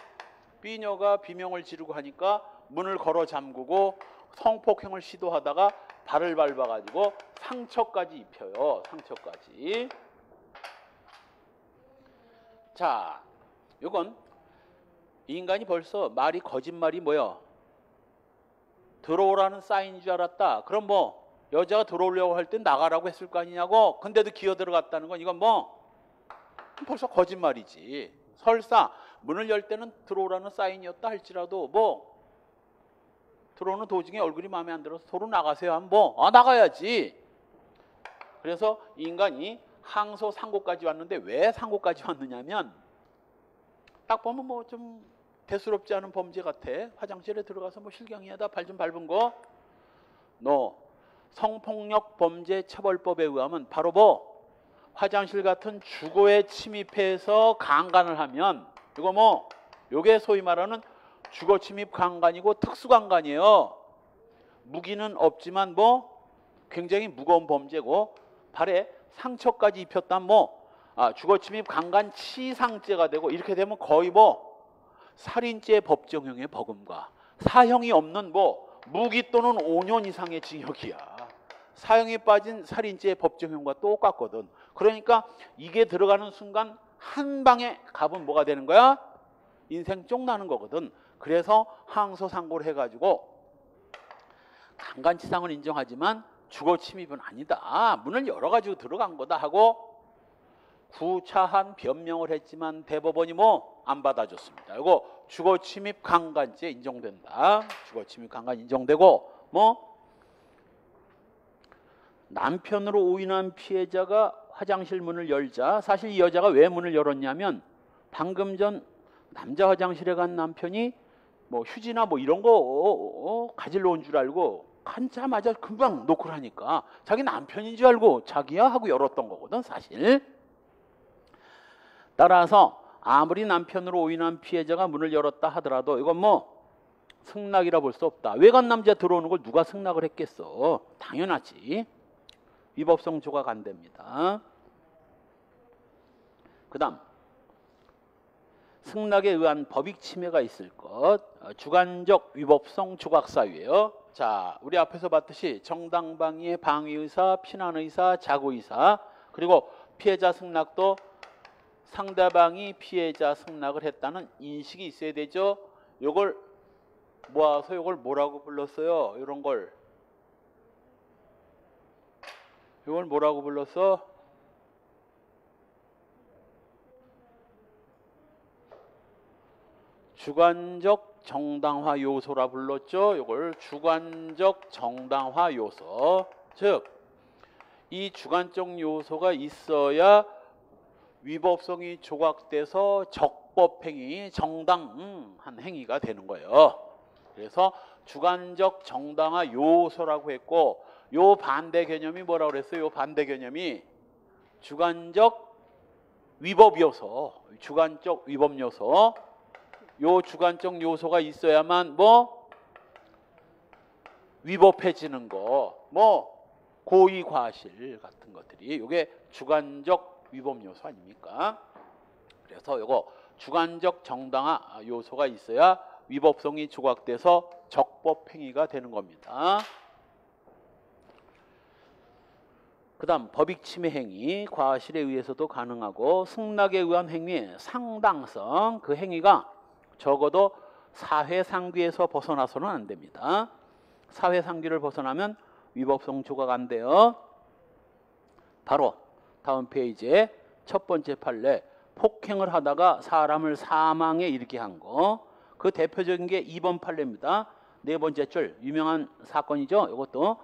B녀가 비명을 지르고 하니까 문을 걸어 잠그고 성폭행을 시도하다가 발을 밟아가지고 상처까지 입혀요. 상처까지. 자, 이건 이 인간이 벌써 말이 거짓말이 뭐야? 들어오라는 사인인 줄 알았다. 그럼 뭐 여자가 들어오려고 할 때 나가라고 했을 거 아니냐고. 근데도 기어 들어갔다는 건 이건 뭐 벌써 거짓말이지. 설사 문을 열 때는 들어오라는 사인이었다 할지라도 뭐 들어오는 도중에 얼굴이 마음에 안 들어서 도로 나가세요 하면 뭐 나가야지. 그래서 이 인간이 항소 상고까지 왔는데 왜 상고까지 왔느냐면 딱 보면 뭐 좀 대수롭지 않은 범죄 같아. 화장실에 들어가서 뭐 실경이하다 발 좀 밟은 거. 너 성폭력 범죄 처벌법에 의하면 바로 뭐 화장실 같은 주거에 침입해서 강간을 하면 이거 뭐 요게 소위 말하는 주거 침입 강간이고 특수 강간이에요. 무기는 없지만 뭐 굉장히 무거운 범죄고 발에 상처까지 입혔다면 뭐 주거 침입 강간 치상죄가 되고 이렇게 되면 거의 뭐 살인죄 법정형의 버금가. 사형이 없는 뭐 무기 또는 5년 이상의 징역이야. 사형에 빠진 살인죄 법정형과 똑같거든. 그러니까 이게 들어가는 순간 한 방에 갑은 뭐가 되는 거야? 인생 쫑나는 거거든. 그래서 항소 상고를 해가지고 강간치상을 인정하지만 주거 침입은 아니다. 문을 열어가지고 들어간 거다 하고 구차한 변명을 했지만 대법원이 뭐 안 받아줬습니다. 이거 주거 침입 강간죄 인정된다. 주거 침입 강간 인정되고 뭐 남편으로 오인한 피해자가 화장실 문을 열자 사실 이 여자가 왜 문을 열었냐면 방금 전 남자 화장실에 간 남편이 뭐 휴지나 뭐 이런 거 가지러 온 줄 알고 앉자마자 금방 노크를 하니까 자기 남편인 줄 알고 자기야 하고 열었던 거거든 사실. 따라서 아무리 남편으로 오인한 피해자가 문을 열었다 하더라도 이건 뭐 승낙이라 볼 수 없다. 외간 남자 들어오는 걸 누가 승낙을 했겠어. 당연하지. 위법성 조각 안 됩니다. 그 다음 승낙에 의한 법익 침해가 있을 것. 주관적 위법성 조각 사유예요. 자, 우리 앞에서 봤듯이 정당방위의 방위의사, 피난의사, 자구의사 그리고 피해자 승낙도 상대방이 피해자 승낙을 했다는 인식이 있어야 되죠. 요걸 모아서 요걸 뭐라고 불렀어요? 이런 걸 이걸 뭐라고 불렀어? 주관적 정당화 요소라 불렀죠. 이걸 주관적 정당화 요소. 즉, 이 주관적 요소가 있어야 위법성이 조각돼서 적법행위, 정당한 행위가 되는 거예요. 그래서 주관적 정당화 요소라고 했고 요 반대 개념이 뭐라고 그랬어요? 요 반대 개념이 주관적 위법 요소, 주관적 위법 요소. 요 주관적 요소가 있어야만 뭐 위법해지는 거. 뭐 고의 과실 같은 것들이 이게 주관적 위법 요소 아닙니까? 그래서 요거 주관적 정당화 요소가 있어야 위법성이 조각돼서 적법 행위가 되는 겁니다. 그 다음 법익 침해 행위, 과실에 의해서도 가능하고 승낙에 의한 행위의 상당성, 그 행위가 적어도 사회상규에서 벗어나서는 안 됩니다. 사회상규를 벗어나면 위법성 조각 안 돼요. 바로 다음 페이지에 첫 번째 판례, 폭행을 하다가 사람을 사망에 이르게 한 거. 그 대표적인 게 2번 판례입니다. 네 번째 줄 유명한 사건이죠. 이것도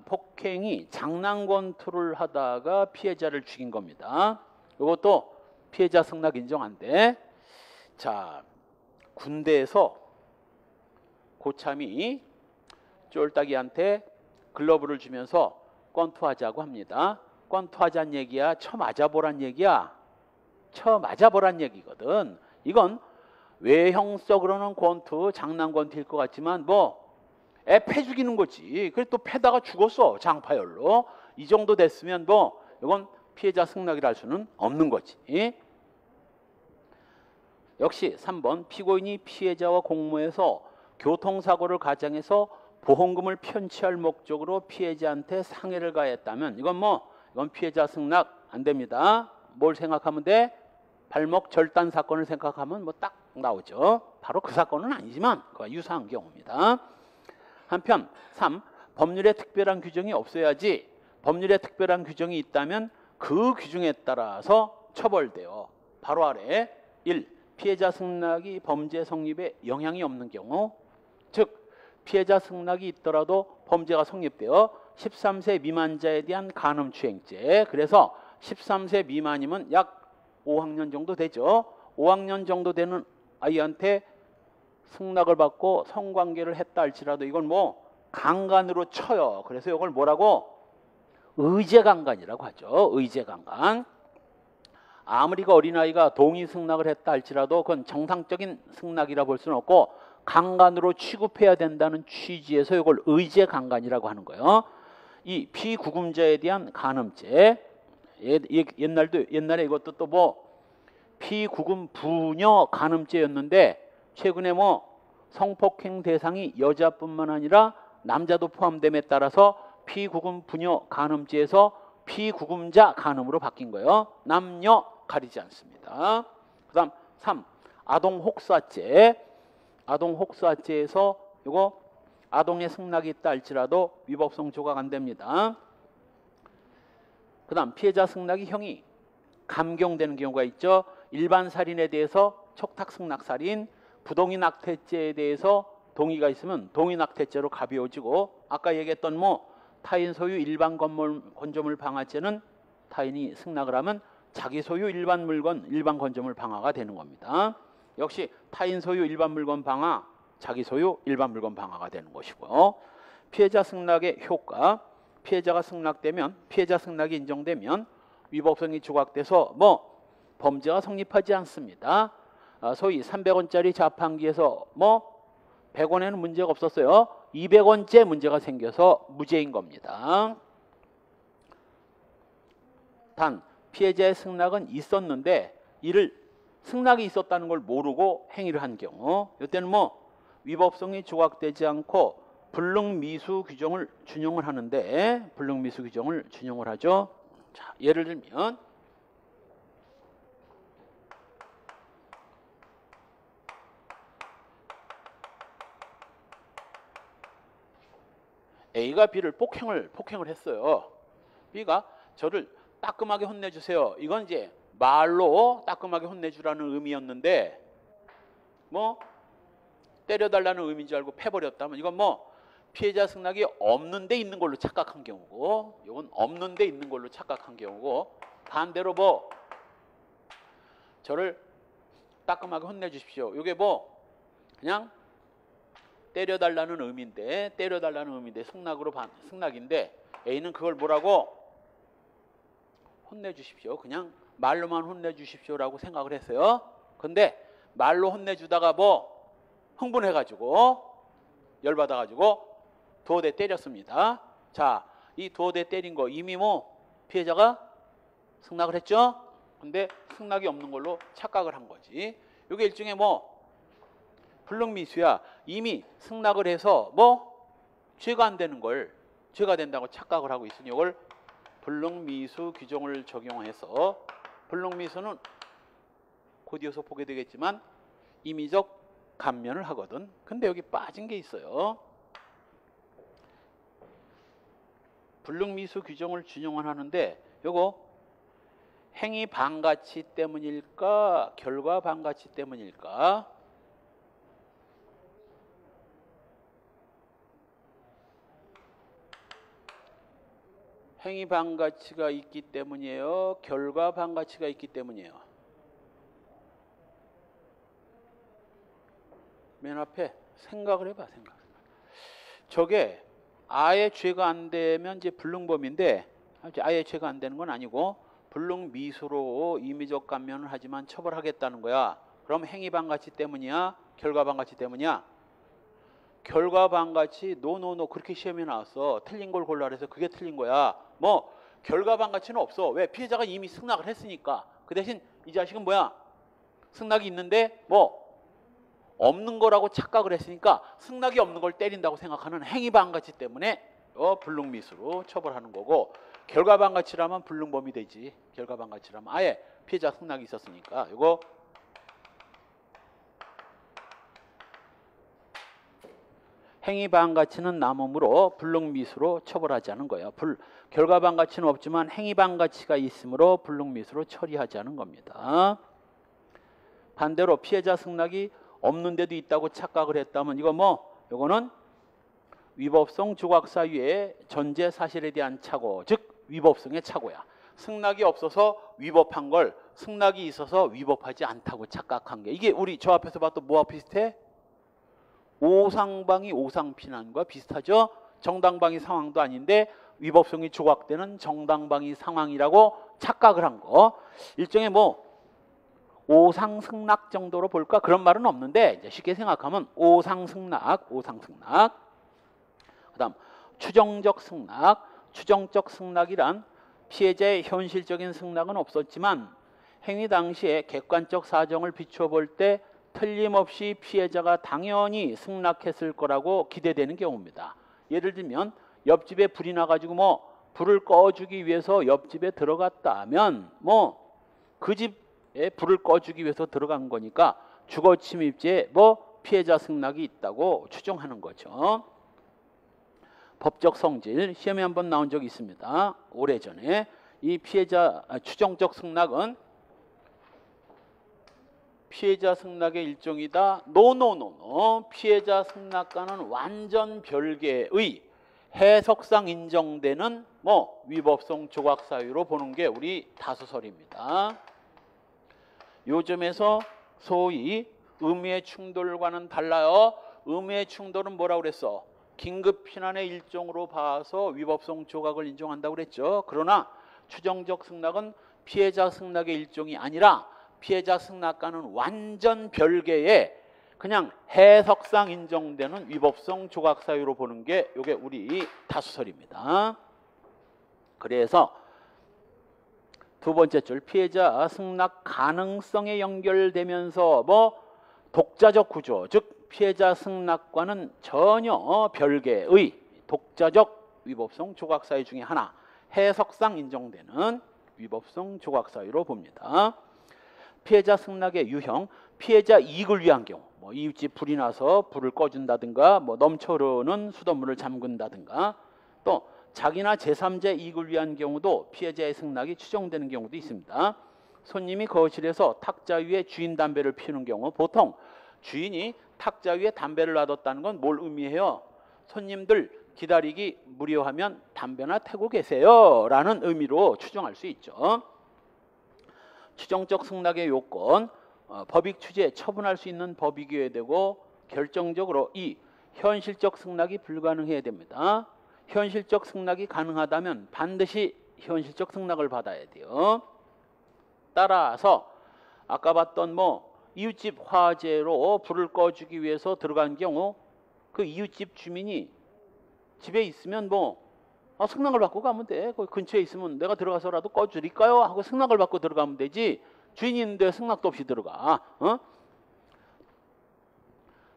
폭행이 장난권투를 하다가 피해자를 죽인 겁니다. 이것도 피해자 승낙 인정 안 돼. 자, 군대에서 고참이 쫄딱이한테 글러브를 주면서 권투하자고 합니다. 권투하자는 얘기야? 쳐 맞아보란 얘기야? 쳐 맞아보란 얘기거든. 이건 외형적으로는 권투, 장난 권투일 것 같지만 뭐 애 패 죽이는 거지. 그래 또 패다가 죽었어. 장파열로. 이 정도 됐으면 뭐 이건 피해자 승낙이라 할 수는 없는 거지. 역시 3번 피고인이 피해자와 공모해서 교통사고를 가장해서 보험금을 편취할 목적으로 피해자한테 상해를 가했다면 이건 피해자 승낙 안 됩니다. 뭘 생각하면 돼? 발목 절단 사건을 생각하면 뭐 딱 나오죠. 바로 그 사건은 아니지만 그와 유사한 경우입니다. 한편 3. 법률에 특별한 규정이 없어야지. 법률에 특별한 규정이 있다면 그 규정에 따라서 처벌돼요. 바로 아래 1. 피해자 승낙이 범죄 성립에 영향이 없는 경우, 즉 피해자 승낙이 있더라도 범죄가 성립되어 13세 미만자에 대한 간음추행죄. 그래서 13세 미만이면 약 5학년 정도 되죠. 5학년 정도 되는 아이한테 승낙을 받고 성관계를 했다 할지라도 이건 뭐 강간으로 쳐요. 그래서 이걸 뭐라고? 의제강간이라고 하죠. 의제강간. 아무리 그 어린아이가 동의 승낙을 했다 할지라도 그건 정상적인 승낙이라 볼 수는 없고 강간으로 취급해야 된다는 취지에서 이걸 의제강간이라고 하는 거예요. 이 피구금자에 대한 간음죄. 옛날에 이것도 또 뭐 피구금 부녀 간음죄였는데 최근에 뭐 성폭행 대상이 여자뿐만 아니라 남자도 포함됨에 따라서 피구금 부녀 간음죄에서 피구금자 간음으로 바뀐 거예요. 남녀 가리지 않습니다. 그 다음 3. 아동 혹사죄. 아동 혹사죄에서 이거 아동의 승낙이 있다 할지라도 위법성 조각 안 됩니다. 그 다음 피해자 승낙이 형이 감경되는 경우가 있죠. 일반 살인에 대해서 촉탁 승낙 살인, 부동의 낙태죄에 대해서 동의가 있으면 동의 낙태죄로 가벼워지고, 아까 얘기했던 뭐 타인 소유 일반 건조물 방화죄는 타인이 승낙을 하면 자기 소유 일반 물건 일반 건조물 방화가 되는 겁니다. 역시 타인 소유 일반 물건 방화, 자기 소유 일반 물건 방화가 되는 것이고요. 피해자 승낙의 효과. 피해자가 승낙되면, 피해자 승낙이 인정되면 위법성이 조각돼서 뭐 범죄가 성립하지 않습니다. 소위 300원짜리 자판기에서 뭐 100원에는 문제가 없었어요. 200원째 문제가 생겨서 무죄인 겁니다. 단 피해자의 승낙은 있었는데 이를 승낙이 있었다는 걸 모르고 행위를 한 경우, 이때는 뭐 위법성이 조각되지 않고 불능미수 규정을 준용을 하는데, 불능미수 규정을 준용을 하죠. 자, 예를 들면 A가 B를 폭행을 했어요. B가 저를 따끔하게 혼내주세요. 이건 이제 말로 따끔하게 혼내주라는 의미였는데 뭐 때려달라는 의미인 줄 알고 패버렸다면 이건 뭐 피해자 승낙이 없는데 있는 걸로 착각한 경우고, 이건 없는데 있는 걸로 착각한 경우고, 반대로 뭐 저를 따끔하게 혼내주십시오. 이게 뭐 그냥 때려달라는 의미인데 승낙인데 A는 그걸 뭐라고? 혼내주십시오. 그냥 말로만 혼내주십시오라고 생각을 했어요. 근데 말로 혼내주다가 뭐 흥분해가지고 열받아가지고 2대 때렸습니다. 자, 이 두어 대 때린 거 이미 뭐 피해자가 승낙을 했죠? 근데 승낙이 없는 걸로 착각을 한 거지. 이게 일종의 뭐 불능미수야. 이미 승낙을 해서 뭐 죄가 안 되는 걸 죄가 된다고 착각을 하고 있으니 이걸 불능미수 규정을 적용해서 불능미수는 곧 이어서 보게 되겠지만 임의적 감면을 하거든. 근데 여기 빠진 게 있어요. 불능미수 규정을 준용을 하는데 요거 행위 반가치 때문일까? 결과 반가치 때문일까? 행위 반가치가 있기 때문이에요? 결과 반가치가 있기 때문이에요? 맨 앞에 생각을 해봐. 생각. 저게 아예 죄가 안 되면 이제 불능범인데 아예 죄가 안 되는 건 아니고 불능미수로 임의적 감면을 하지만 처벌하겠다는 거야. 그럼 행위 반가치 때문이야? 결과 반가치 때문이야? 결과 반가치 노노노 그렇게 시험에 나왔어. 틀린 걸 골라 그래서 그게 틀린 거야. 뭐 결과 반가치는 없어. 왜? 피해자가 이미 승낙을 했으니까. 그 대신 이 자식은 뭐야? 승낙이 있는데 뭐 없는 거라고 착각을 했으니까 승낙이 없는 걸 때린다고 생각하는 행위 반가치 때문에 불능미수로 처벌하는 거고, 결과 반가치라면 불능범이 되지. 결과 반가치라면 아예 피해자 승낙이 있었으니까 이거 행위 반가치는 남음으로 불능미수로 처벌하지 않은 거예요. 결과 반가치는 없지만 행위 반가치가 있으므로 불능미수로 처리하지 않은 겁니다. 반대로 피해자 승낙이 없는데도 있다고 착각을 했다면 이거는 위법성 조각 사유의 전제 사실에 대한 착오, 즉 위법성의 착오야. 승낙이 없어서 위법한 걸 승낙이 있어서 위법하지 않다고 착각한 게, 이게 우리 저 앞에서 봤던 뭐와 비슷해? 오상방이 오상피난과 비슷하죠. 정당방위 상황도 아닌데 위법성이 조각되는 정당방위 상황이라고 착각을 한 거. 일종의 뭐 오상승낙 정도로 볼까? 그런 말은 없는데 이제 쉽게 생각하면 오상승낙. 그다음 추정적 승낙. 추정적 승낙이란 피해자의 현실적인 승낙은 없었지만 행위 당시에 객관적 사정을 비추어 볼 때 틀림없이 피해자가 당연히 승낙했을 거라고 기대되는 경우입니다. 예를 들면 옆집에 불이 나가지고 뭐 불을 꺼주기 위해서 옆집에 들어갔다면 뭐 그 집에 불을 꺼주기 위해서 들어간 거니까 주거 침입죄에 뭐 피해자 승낙이 있다고 추정하는 거죠. 법적 성질 시험에 한번 나온 적이 있습니다. 오래전에. 이 피해자 추정적 승낙은 피해자 승낙의 일종이다. 노노노노. 피해자 승낙과는 완전 별개의 해석상 인정되는 뭐 위법성 조각 사유로 보는 게 우리 다수설입니다. 요점에서 소위 의무의 충돌과는 달라요. 의무의 충돌은 뭐라고 그랬어? 긴급 피난의 일종으로 봐서 위법성 조각을 인정한다고 그랬죠. 그러나 추정적 승낙은 피해자 승낙의 일종이 아니라 피해자 승낙과는 완전 별개의 그냥 해석상 인정되는 위법성 조각 사유로 보는 게 이게 우리 다수설입니다. 그래서 두 번째 줄 피해자 승낙 가능성에 연결되면서 뭐 독자적 구조, 즉 피해자 승낙과는 전혀 별개의 독자적 위법성 조각 사유 중에 하나, 해석상 인정되는 위법성 조각 사유로 봅니다. 피해자 승낙의 유형, 피해자 이익을 위한 경우, 뭐 이웃집 불이 나서 불을 꺼준다든가, 뭐 넘쳐 흐르는 수돗물을 잠근다든가, 또 자기나 제3자 이익을 위한 경우도 피해자의 승낙이 추정되는 경우도 있습니다. 손님이 거실에서 탁자 위에 주인 담배를 피우는 경우, 보통 주인이 탁자 위에 담배를 놔뒀다는 건 뭘 의미해요? 손님들 기다리기 무료하면 담배나 태고 계세요 라는 의미로 추정할 수 있죠. 추정적 승낙의 요건, 법익 취지에 처분할 수 있는 법익이어야 되고, 결정적으로 이 현실적 승낙이 불가능해야 됩니다. 현실적 승낙이 가능하다면 반드시 현실적 승낙을 받아야 돼요. 따라서 아까 봤던 뭐 이웃집 화재로 불을 꺼주기 위해서 들어간 경우 그 이웃집 주민이 집에 있으면 뭐 승낙을 받고 가면 돼. 거기 근처에 있으면 내가 들어가서라도 꺼드릴까요? 하고 승낙을 받고 들어가면 되지. 주인이 있는데 승낙도 없이 들어가.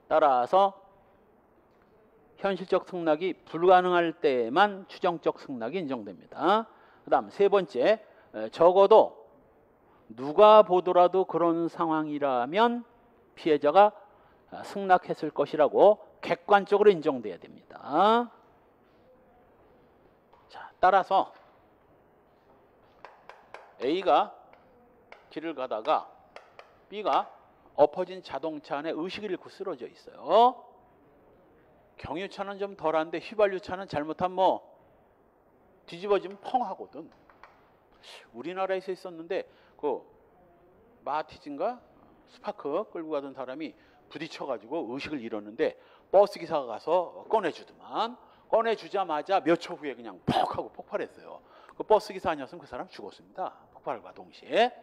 따라서 현실적 승낙이 불가능할 때에만 추정적 승낙이 인정됩니다. 그 다음 세 번째, 적어도 누가 보더라도 그런 상황이라면 피해자가 승낙했을 것이라고 객관적으로 인정돼야 됩니다. 자, 따라서 A가 길을 가다가 B가 엎어진 자동차 안에 의식을 잃고 쓰러져 있어요. 경유차는 좀 덜한데 휘발유차는 잘못하면 뭐 뒤집어지면 펑 하거든. 우리나라에서 있었는데 그 마티즈인가 스파크 끌고 가던 사람이 부딪혀가지고 의식을 잃었는데 버스 기사가 가서 꺼내주더만. 꺼내주자마자 몇 초 후에 그냥 퍽 하고 폭발했어요. 그 버스 기사 아니었으면 그 사람 죽었습니다. 폭발과 동시에.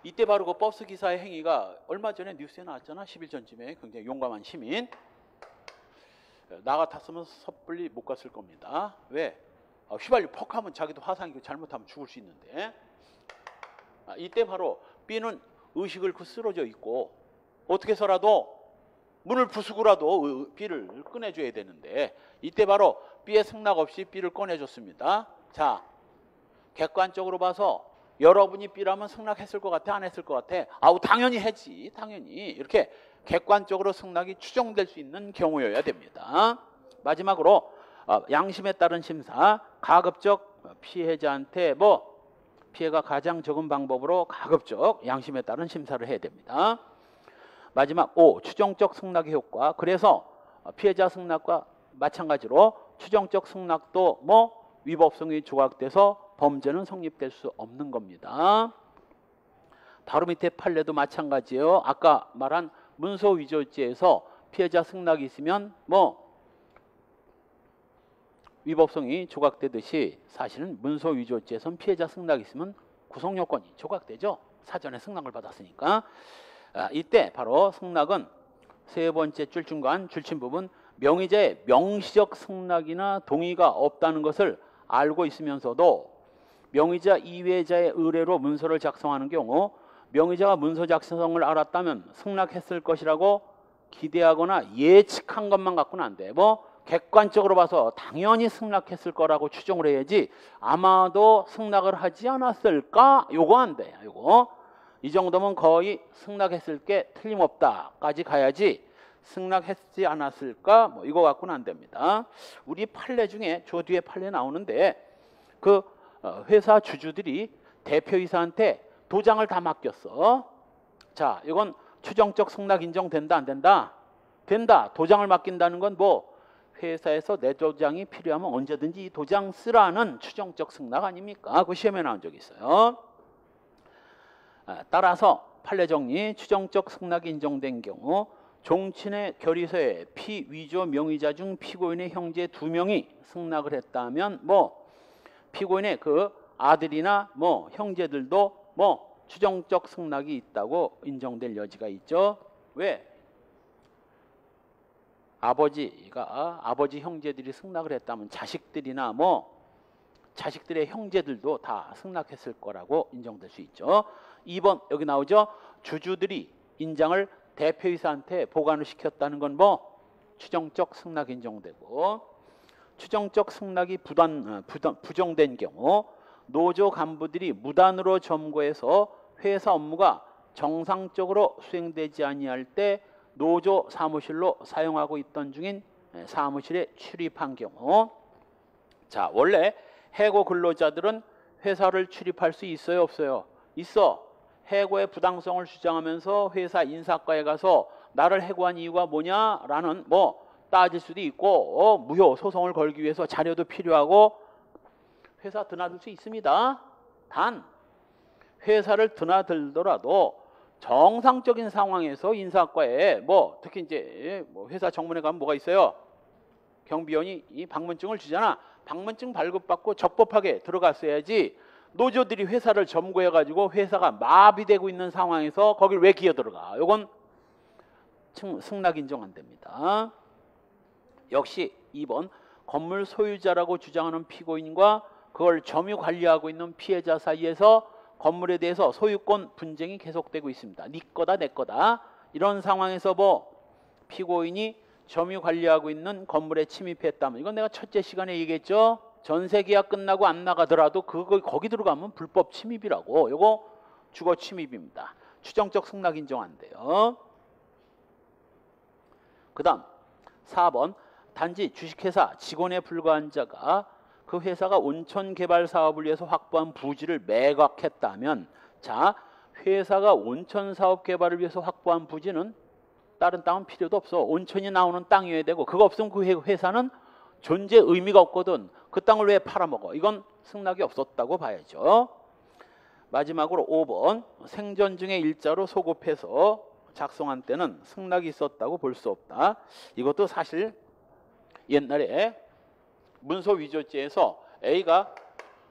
이때 바로 그 버스 기사의 행위가 얼마 전에 뉴스에 나왔잖아. 10일 전쯤에 굉장히 용감한 시민. 나 같았으면 섣불리 못 갔을 겁니다. 왜? 휘발유 퍽하면 자기도 화상이고 잘못하면 죽을 수 있는데. 이때 바로 B는 의식을 잃고 쓰러져 있고 어떻게 해서라도 문을 부수고라도 B를 꺼내줘야 되는데 이때 바로 B의 승낙 없이 B를 꺼내줬습니다. 자, 객관적으로 봐서 여러분이 B라면 승낙했을 것 같아? 안 했을 것 같아? 당연히 했지. 당연히. 이렇게 객관적으로 승낙이 추정될 수 있는 경우여야 됩니다. 마지막으로 양심에 따른 심사, 가급적 피해자한테 피해가 가장 적은 방법으로 가급적 양심에 따른 심사를 해야 됩니다. 마지막 5. 추정적 승낙의 효과. 그래서 피해자 승낙과 마찬가지로 추정적 승낙도 위법성이 조각돼서 범죄는 성립될 수 없는 겁니다. 바로 밑에 판례도 마찬가지예요. 아까 말한 문서 위조죄에서 피해자 승낙이 있으면 위법성이 조각되듯이 사실은 문서 위조죄에서는 피해자 승낙이 있으면 구성 요건이 조각되죠. 사전에 승낙을 받았으니까. 이때 바로 승낙은 세 번째 줄 중간 줄침 부분 명의자의 명시적 승낙이나 동의가 없다는 것을 알고 있으면서도 명의자 이외자의 의뢰로 문서를 작성하는 경우 명의자가 문서 작성을 알았다면 승낙했을 것이라고 기대하거나 예측한 것만 갖고는 안 돼. 객관적으로 봐서 당연히 승낙했을 거라고 추정을 해야지 아마도 승낙을 하지 않았을까? 요거 안 돼. 요거. 이 정도면 거의 승낙했을 게 틀림없다까지 가야지 승낙했지 않았을까? 이거 갖고는 안 됩니다. 우리 판례 중에 저 뒤에 판례 나오는데 그 회사 주주들이 대표이사한테 도장을 다 맡겼어. 자, 이건 추정적 승낙 인정된다 안 된다? 된다. 도장을 맡긴다는 건 회사에서 내 도장이 필요하면 언제든지 이 도장 쓰라는 추정적 승낙 아닙니까? 그 시험에 나온 적이 있어요. 따라서 판례 정리, 추정적 승낙이 인정된 경우 종친의 결의서에 피위조 명의자 중 피고인의 형제 2명이 승낙을 했다면 피고인의 그 아들이나 형제들도 추정적 승낙이 있다고 인정될 여지가 있죠. 왜? 아버지 형제들이 승낙을 했다면 자식들이나 자식들의 형제들도 다 승낙했을 거라고 인정될 수 있죠. 2번 여기 나오죠. 주주들이 인장을 대표이사한테 보관을 시켰다는 건 추정적 승낙 인정되고 추정적 승낙이 부정된 경우 노조 간부들이 무단으로 점거해서 회사 업무가 정상적으로 수행되지 아니할 때 노조 사무실로 사용하고 있던 중인 사무실에 출입한 경우 자 원래 해고 근로자들은 회사를 출입할 수 있어요 없어요? 있어. 해고의 부당성을 주장하면서 회사 인사과에 가서 나를 해고한 이유가 뭐냐라는 따질 수도 있고 무효 소송을 걸기 위해서 자료도 필요하고 회사 드나들 수 있습니다. 단 회사를 드나들더라도 정상적인 상황에서 인사과에 특히 이제 회사 정문에 가면 뭐가 있어요? 경비원이 이 방문증을 주잖아. 방문증 발급받고 적법하게 들어갔어야지. 노조들이 회사를 점거해가지고 회사가 마비되고 있는 상황에서 거길 왜 기어들어가? 이건 승낙 인정 안 됩니다. 역시 2번 건물 소유자라고 주장하는 피고인과 그걸 점유 관리하고 있는 피해자 사이에서 건물에 대해서 소유권 분쟁이 계속되고 있습니다. 네 거다 내 거다. 이런 상황에서 뭐 피고인이 점유 관리하고 있는 건물에 침입했다면, 이건 내가 첫째 시간에 얘기했죠. 전세 계약 끝나고 안 나가더라도 거기 들어가면 불법 침입이라고. 요거 주거 침입입니다. 추정적 승낙 인정 안 돼요. 그다음 4번, 단지 주식회사 직원에 불과한 자가 그 회사가 온천 개발 사업을 위해서 확보한 부지를 매각했다면, 자, 회사가 온천 사업 개발을 위해서 확보한 부지는 다른 땅은 필요도 없어. 온천이 나오는 땅이어야 되고, 그거 없으면 그 회사는 존재 의미가 없거든. 그 땅을 왜 팔아먹어? 이건 승낙이 없었다고 봐야죠. 마지막으로 5번, 생전 중에 일자로 소급해서 작성한 때는 승낙이 있었다고 볼 수 없다. 이것도 사실 옛날에 문서 위조죄에서 A가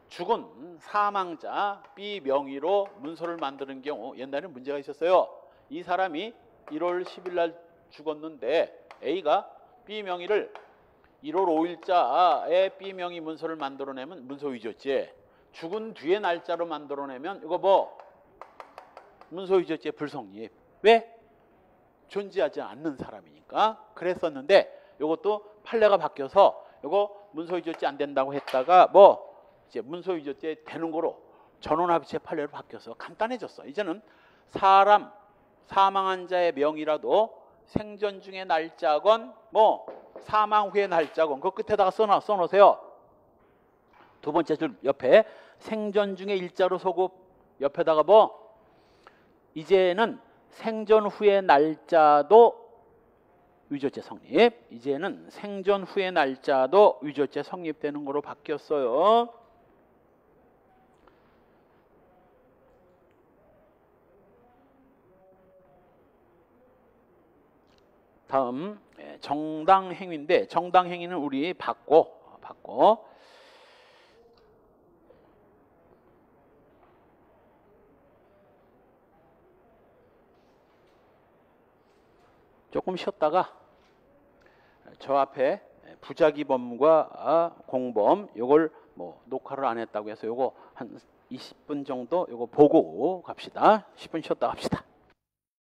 죽은 사망자 B 명의로 문서를 만드는 경우 옛날에 문제가 있었어요. 이 사람이 1월 10일 날 죽었는데 A가 B 명의를 1월 5일자에 B 명의 문서를 만들어내면 문서 위조죄. 죽은 뒤에 날짜로 만들어내면 이거 뭐 문서 위조죄 불성립. 왜? 존재하지 않는 사람이니까. 그랬었는데 이것도 판례가 바뀌어서 이거 문서 위조죄 안 된다고 했다가 뭐 이제 문서 위조죄 되는 거로 전원합의체 판례로 바뀌어서 간단해졌어. 이제는 사람 사망한 자의 명의라도 생전 중의 날짜건 뭐 사망 후의 날짜건 그 끝에다가 써놓으세요. 두 번째 줄 옆에 생전 중에 일자로 소급 옆에다가 뭐 이제는 생전 후의 날짜도 위조죄 성립. 이제는 생전 후의 날짜도 위조죄 성립되는 거로 바뀌었어요. 다음 정당 행위인데, 정당 행위는 우리 받고 조금 쉬었다가 저 앞에 부작위범과 공범 요걸 뭐 녹화를 안 했다고 해서 요거 한 20분 정도 요거 보고 갑시다. 10분 쉬었다 갑시다.